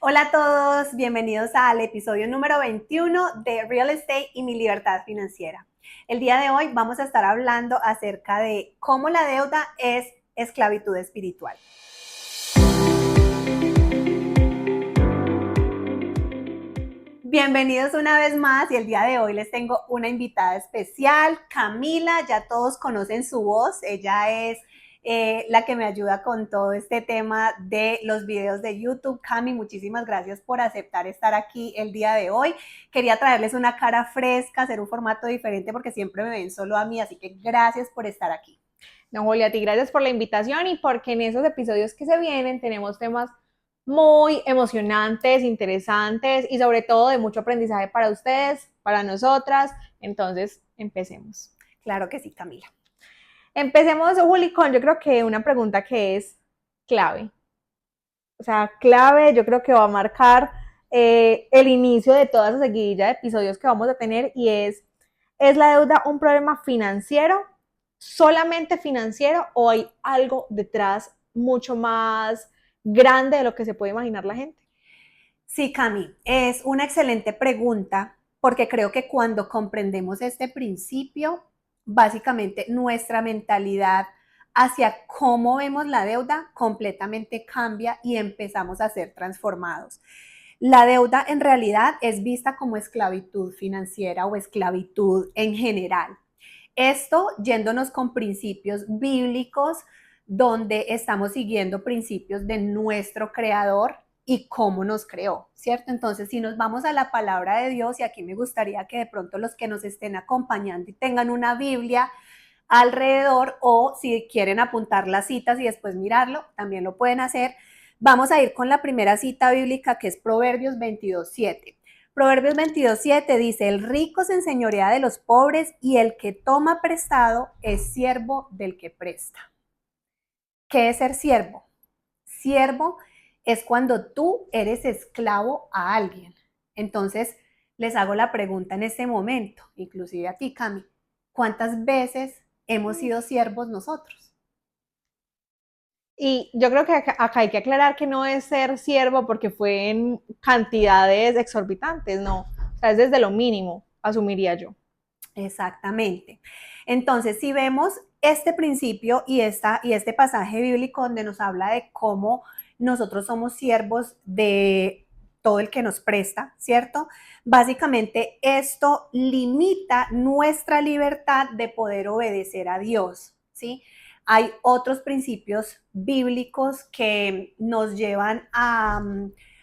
Hola a todos, bienvenidos al episodio número 21 de Real Estate y mi libertad financiera. El día de hoy vamos a estar hablando acerca de cómo la deuda es esclavitud espiritual. Bienvenidos una vez más y el día de hoy les tengo una invitada especial, Camila, ya todos conocen su voz, ella es la que me ayuda con todo este tema de los videos de YouTube. Cami, muchísimas gracias por aceptar estar aquí el día de hoy. Quería traerles una cara fresca, hacer un formato diferente porque siempre me ven solo a mí, así que gracias por estar aquí. No, Julia, a ti gracias por la invitación y porque en esos episodios que se vienen tenemos temas muy emocionantes, interesantes y sobre todo de mucho aprendizaje para ustedes, para nosotras. Entonces, empecemos. Claro que sí, Camila. Empecemos, Juli, con yo creo que una pregunta que es clave. O sea, clave, yo creo que va a marcar el inicio de toda esa seguidilla de episodios que vamos a tener y ¿es la deuda un problema financiero, solamente financiero o hay algo detrás mucho más grande de lo que se puede imaginar la gente? Sí, Cami, es una excelente pregunta porque creo que cuando comprendemos este principio, básicamente nuestra mentalidad hacia cómo vemos la deuda completamente cambia y empezamos a ser transformados. La deuda en realidad es vista como esclavitud financiera o esclavitud en general. Esto yéndonos con principios bíblicos donde estamos siguiendo principios de nuestro creador y cómo nos creó, ¿cierto? Entonces, si nos vamos a la palabra de Dios, y aquí me gustaría que de pronto los que nos estén acompañando y tengan una Biblia alrededor o si quieren apuntar las citas y después mirarlo, también lo pueden hacer. Vamos a ir con la primera cita bíblica que es Proverbios 22:7. Proverbios 22:7 dice, el rico se enseñorea de los pobres y el que toma prestado es siervo del que presta. ¿Qué es ser siervo? Siervo es cuando tú eres esclavo a alguien. Entonces, les hago la pregunta en este momento, inclusive a ti, Cami, ¿cuántas veces hemos sido siervos nosotros? Y yo creo que acá hay que aclarar que no es ser siervo porque fue en cantidades exorbitantes, no. O sea, es desde lo mínimo, asumiría yo. Exactamente. Entonces, si vemos este principio y este pasaje bíblico donde nos habla de cómo nosotros somos siervos de todo el que nos presta, ¿cierto? Básicamente esto limita nuestra libertad de poder obedecer a Dios, ¿sí? Hay otros principios bíblicos que nos llevan a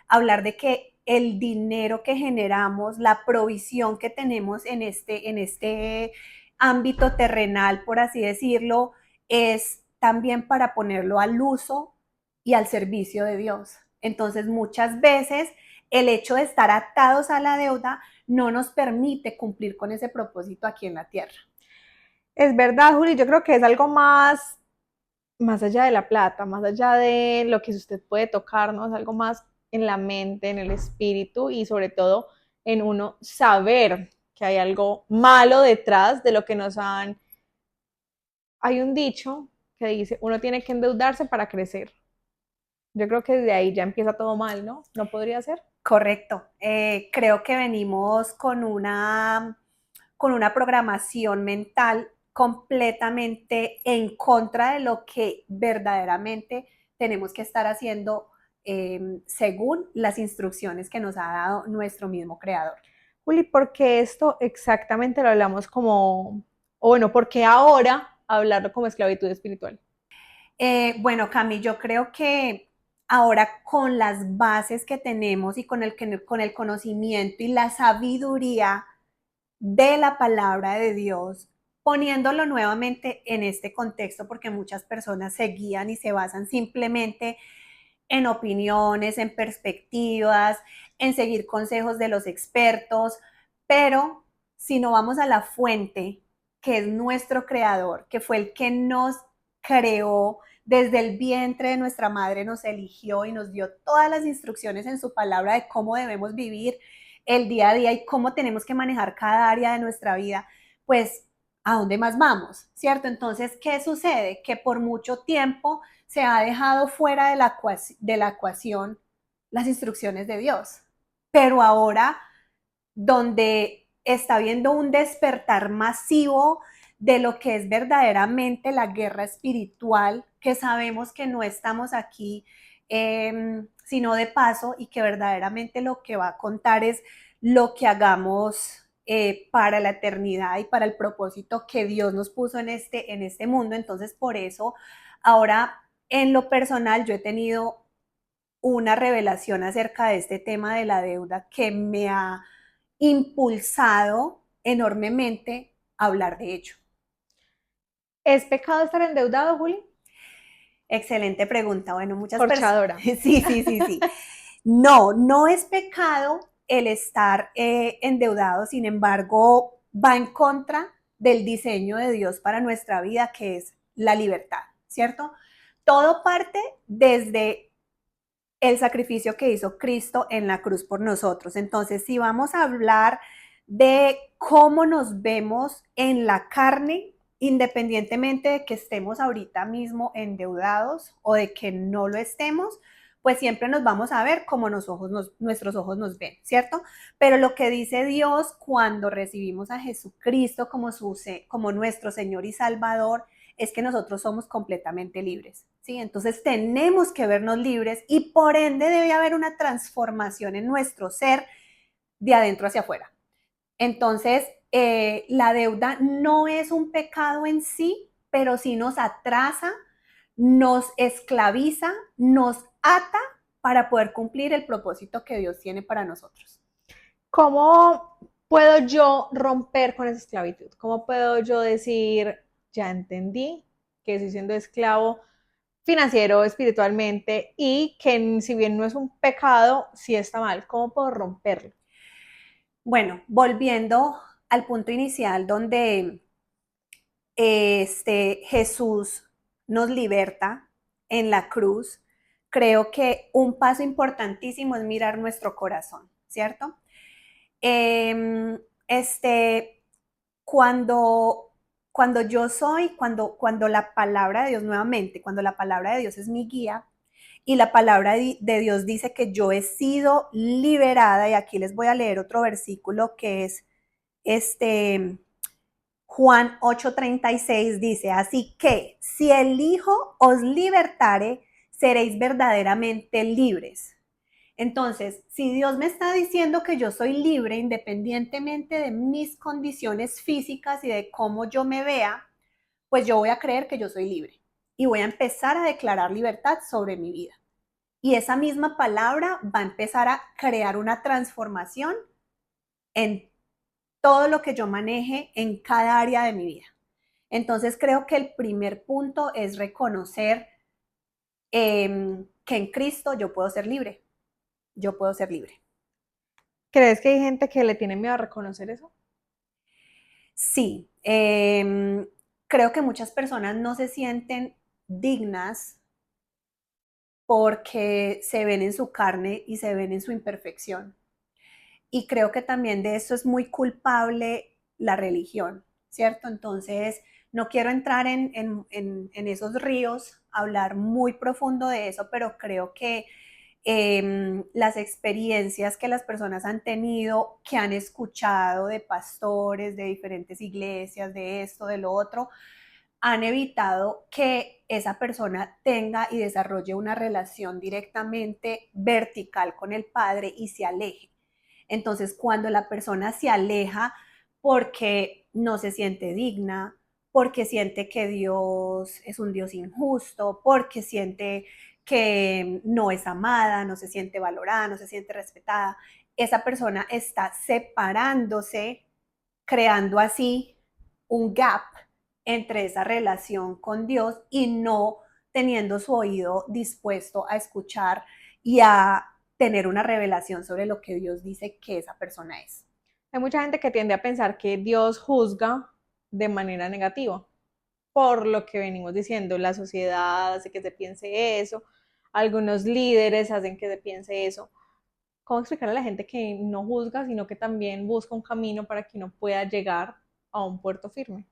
hablar de que el dinero que generamos, la provisión que tenemos en este ámbito terrenal, por así decirlo, es también para ponerlo al uso y al servicio de Dios. Entonces, muchas veces el hecho de estar atados a la deuda no nos permite cumplir con ese propósito aquí en la tierra. Es verdad, Juli, yo creo que es algo más allá de la plata, más allá de lo que usted puede tocarnos, algo más en la mente, en el espíritu y sobre todo en uno saber que hay algo malo detrás de lo que nos han... Hay un dicho que dice, uno tiene que endeudarse para crecer. Yo creo que desde ahí ya empieza todo mal, ¿no? ¿No podría ser? Correcto. Creo que venimos con una programación mental completamente en contra de lo que verdaderamente tenemos que estar haciendo según las instrucciones que nos ha dado nuestro mismo creador. Juli, porque esto exactamente lo hablamos como, o bueno, porque ahora hablarlo como esclavitud espiritual. Bueno, Cami, yo creo que ahora con las bases que tenemos y con el conocimiento y la sabiduría de la palabra de Dios, poniéndolo nuevamente en este contexto, porque muchas personas se guían y se basan simplemente en opiniones, en perspectivas, en seguir consejos de los expertos, pero si no vamos a la fuente, que es nuestro creador, que fue el que nos creó desde el vientre de nuestra madre, nos eligió y nos dio todas las instrucciones en su palabra de cómo debemos vivir el día a día y cómo tenemos que manejar cada área de nuestra vida, pues ¿a dónde más vamos? ¿Cierto? Entonces, ¿qué sucede? Que por mucho tiempo se ha dejado fuera de la ecuación las instrucciones de Dios. Pero ahora, donde está habiendo un despertar masivo de lo que es verdaderamente la guerra espiritual, que sabemos que no estamos aquí sino de paso y que verdaderamente lo que va a contar es lo que hagamos para la eternidad y para el propósito que Dios nos puso en este mundo. Entonces, por eso, ahora en lo personal, yo he tenido una revelación acerca de este tema de la deuda que me ha impulsado enormemente a hablar de ello. ¿Es pecado estar endeudado, Juli? Excelente pregunta. Bueno, muchas personas. Corchadora. Sí, sí, sí, sí. No, no es pecado el estar endeudado, sin embargo, va en contra del diseño de Dios para nuestra vida, que es la libertad, ¿cierto? Todo parte desde el sacrificio que hizo Cristo en la cruz por nosotros. Entonces, si vamos a hablar de cómo nos vemos en la carne, independientemente de que estemos ahorita mismo endeudados o de que no lo estemos, pues siempre nos vamos a ver como nuestros ojos nos ven, ¿cierto? Pero lo que dice Dios cuando recibimos a Jesucristo como nuestro Señor y Salvador es que nosotros somos completamente libres, ¿sí? Entonces tenemos que vernos libres y por ende debe haber una transformación en nuestro ser de adentro hacia afuera. Entonces, la deuda no es un pecado en sí, pero sí nos atrasa, nos esclaviza, nos ata para poder cumplir el propósito que Dios tiene para nosotros. ¿Cómo puedo yo romper con esa esclavitud? ¿Cómo puedo yo decir, ya entendí que estoy siendo esclavo financiero, espiritualmente, y que si bien no es un pecado, sí está mal? ¿Cómo puedo romperlo? Bueno, volviendo al punto inicial donde Jesús nos liberta en la cruz, creo que un paso importantísimo es mirar nuestro corazón, ¿cierto? Eh, este, cuando, cuando la palabra de Dios nuevamente, cuando la palabra de Dios es mi guía y la palabra de Dios dice que yo he sido liberada, y aquí les voy a leer otro versículo que es este Juan 8:36 dice, así que si el Hijo os libertare, seréis verdaderamente libres. Entonces, si Dios me está diciendo que yo soy libre independientemente de mis condiciones físicas y de cómo yo me vea, pues yo voy a creer que yo soy libre y voy a empezar a declarar libertad sobre mi vida. Y esa misma palabra va a empezar a crear una transformación en todo lo que yo maneje en cada área de mi vida. Entonces creo que el primer punto es reconocer que en Cristo yo puedo ser libre, yo puedo ser libre. ¿Crees que hay gente que le tiene miedo a reconocer eso? Sí, creo que muchas personas no se sienten dignas porque se ven en su carne y se ven en su imperfección. Y creo que también de eso es muy culpable la religión, ¿cierto? Entonces, no quiero entrar en esos ríos, hablar muy profundo de eso, pero creo que las experiencias que las personas han tenido, que han escuchado de pastores, de diferentes iglesias, de esto, de lo otro, han evitado que esa persona tenga y desarrolle una relación directamente vertical con el Padre y se aleje. Entonces, cuando la persona se aleja porque no se siente digna, porque siente que Dios es un Dios injusto, porque siente que no es amada, no se siente valorada, no se siente respetada, esa persona está separándose, creando así un gap entre esa relación con Dios y no teniendo su oído dispuesto a escuchar y a tener una revelación sobre lo que Dios dice que esa persona es. Hay mucha gente que tiende a pensar que Dios juzga de manera negativa, por lo que venimos diciendo, la sociedad hace que se piense eso, algunos líderes hacen que se piense eso. ¿Cómo explicar a la gente que no juzga, sino que también busca un camino para que uno pueda llegar a un puerto firme?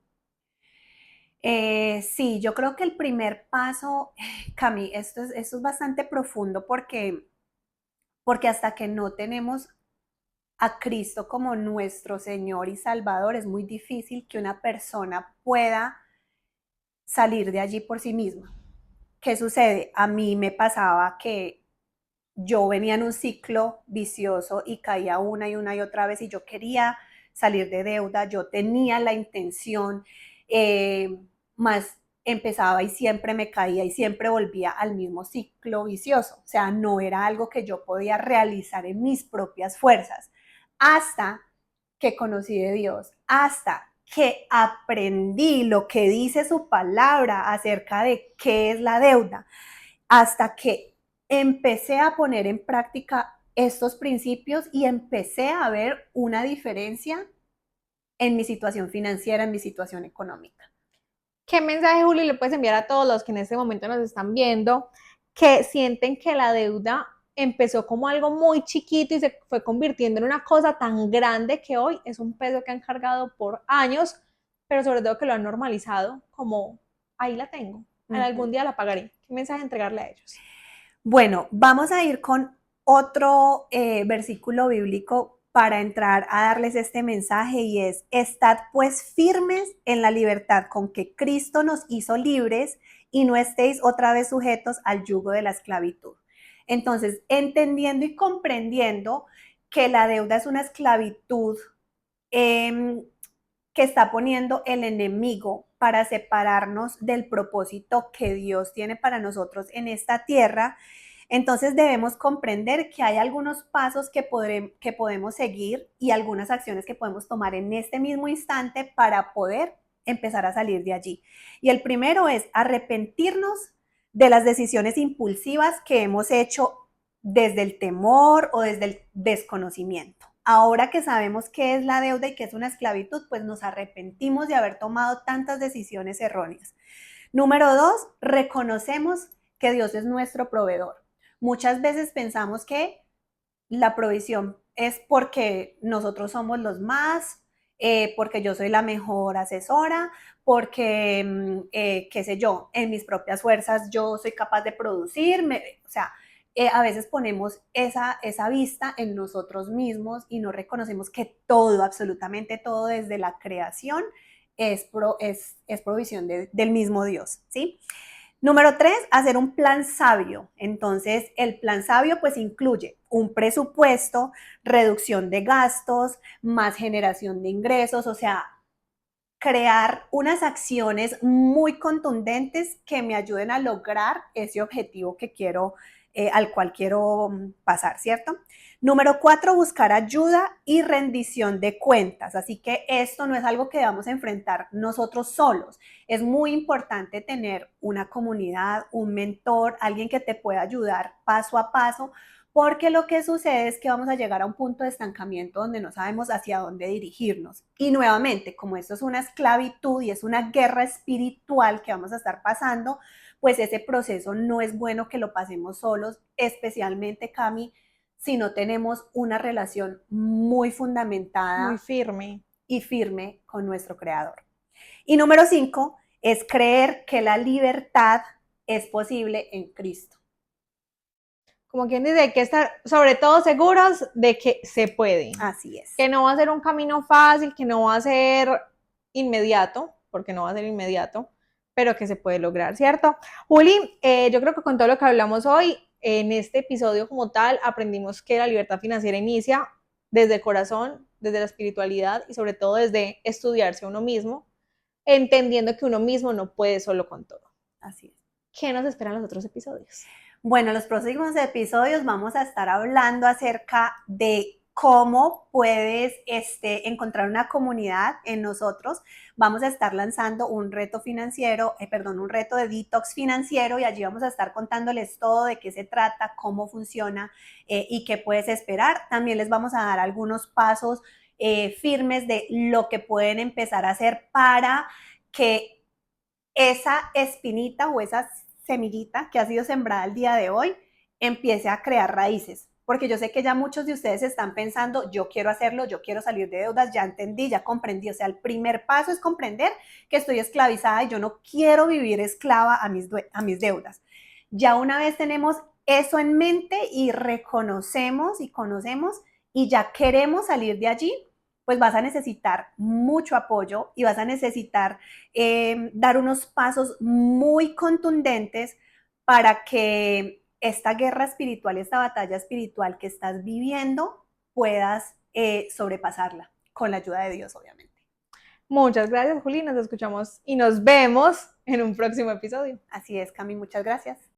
Sí, yo creo que el primer paso, Cami, esto es bastante profundo porque porque hasta que no tenemos a Cristo como nuestro Señor y Salvador, es muy difícil que una persona pueda salir de allí por sí misma. ¿Qué sucede? A mí me pasaba que yo venía en un ciclo vicioso y caía una y otra vez y yo quería salir de deuda, yo tenía la intención, más empezaba y siempre me caía y siempre volvía al mismo ciclo vicioso. O sea, no era algo que yo podía realizar en mis propias fuerzas hasta que conocí de Dios, hasta que aprendí lo que dice su palabra acerca de qué es la deuda, hasta que empecé a poner en práctica estos principios y empecé a ver una diferencia en mi situación financiera, en mi situación económica. ¿Qué mensaje, Juli, le puedes enviar a todos los que en este momento nos están viendo, que sienten que la deuda empezó como algo muy chiquito y se fue convirtiendo en una cosa tan grande que hoy es un peso que han cargado por años, pero sobre todo que lo han normalizado como ahí la tengo, en algún día la pagaré? ¿Qué mensaje entregarle a ellos? Bueno, vamos a ir con otro versículo bíblico para entrar a darles este mensaje y es, estad pues firmes en la libertad con que Cristo nos hizo libres y no estéis otra vez sujetos al yugo de la esclavitud. Entonces, entendiendo y comprendiendo que la deuda es una esclavitud que está poniendo el enemigo para separarnos del propósito que Dios tiene para nosotros en esta tierra, entonces debemos comprender que hay algunos pasos que podemos seguir y algunas acciones que podemos tomar en este mismo instante para poder empezar a salir de allí. Y el primero es arrepentirnos de las decisiones impulsivas que hemos hecho desde el temor o desde el desconocimiento. Ahora que sabemos qué es la deuda y qué es una esclavitud, pues nos arrepentimos de haber tomado tantas decisiones erróneas. Número 2, reconocemos que Dios es nuestro proveedor. Muchas veces pensamos que la provisión es porque nosotros somos los más, porque yo soy la mejor asesora, porque, qué sé yo, en mis propias fuerzas yo soy capaz de producir, o sea, a veces ponemos esa vista en nosotros mismos y no reconocemos que todo, absolutamente todo desde la creación es provisión del mismo Dios, ¿sí? Número 3, hacer un plan sabio. Entonces, el plan sabio pues incluye un presupuesto, reducción de gastos, más generación de ingresos, o sea, crear unas acciones muy contundentes que me ayuden a lograr ese objetivo que quiero, al cual quiero pasar, ¿cierto? Número 4, buscar ayuda y rendición de cuentas. Así que esto no es algo que vamos a enfrentar nosotros solos. Es muy importante tener una comunidad, un mentor, alguien que te pueda ayudar paso a paso, porque lo que sucede es que vamos a llegar a un punto de estancamiento donde no sabemos hacia dónde dirigirnos. Y nuevamente, como esto es una esclavitud y es una guerra espiritual que vamos a estar pasando, pues ese proceso no es bueno que lo pasemos solos, especialmente, Cami, si no tenemos una relación muy Muy fundamentada firme. y firme con nuestro Creador. Y número 5 es creer que la libertad es posible en Cristo. Como quien dice, hay que estar sobre todo seguros de que se puede. Así es. Que no va a ser un camino fácil, que no va a ser inmediato, porque no va a ser inmediato, pero que se puede lograr, ¿cierto? Juli, yo creo que con todo lo que hablamos hoy, en este episodio como tal, aprendimos que la libertad financiera inicia desde el corazón, desde la espiritualidad y sobre todo desde estudiarse a uno mismo, entendiendo que uno mismo no puede solo con todo. Así es. ¿Qué nos esperan los otros episodios? Bueno, en los próximos episodios vamos a estar hablando acerca de cómo puedes encontrar una comunidad en nosotros. Vamos a estar lanzando un reto financiero, un reto de detox financiero y allí vamos a estar contándoles todo de qué se trata, cómo funciona y qué puedes esperar. También les vamos a dar algunos pasos firmes de lo que pueden empezar a hacer para que esa espinita o esa semillita que ha sido sembrada el día de hoy empiece a crear raíces. Porque yo sé que ya muchos de ustedes están pensando, yo quiero hacerlo, yo quiero salir de deudas, ya entendí, ya comprendí. O sea, el primer paso es comprender que estoy esclavizada y yo no quiero vivir esclava a mis deudas. Ya una vez tenemos eso en mente y reconocemos y conocemos y ya queremos salir de allí, pues vas a necesitar mucho apoyo y vas a necesitar dar unos pasos muy contundentes para que esta guerra espiritual, esta batalla espiritual que estás viviendo, puedas sobrepasarla con la ayuda de Dios, obviamente. Muchas gracias, Juli. Nos escuchamos y nos vemos en un próximo episodio. Así es, Cami, muchas gracias.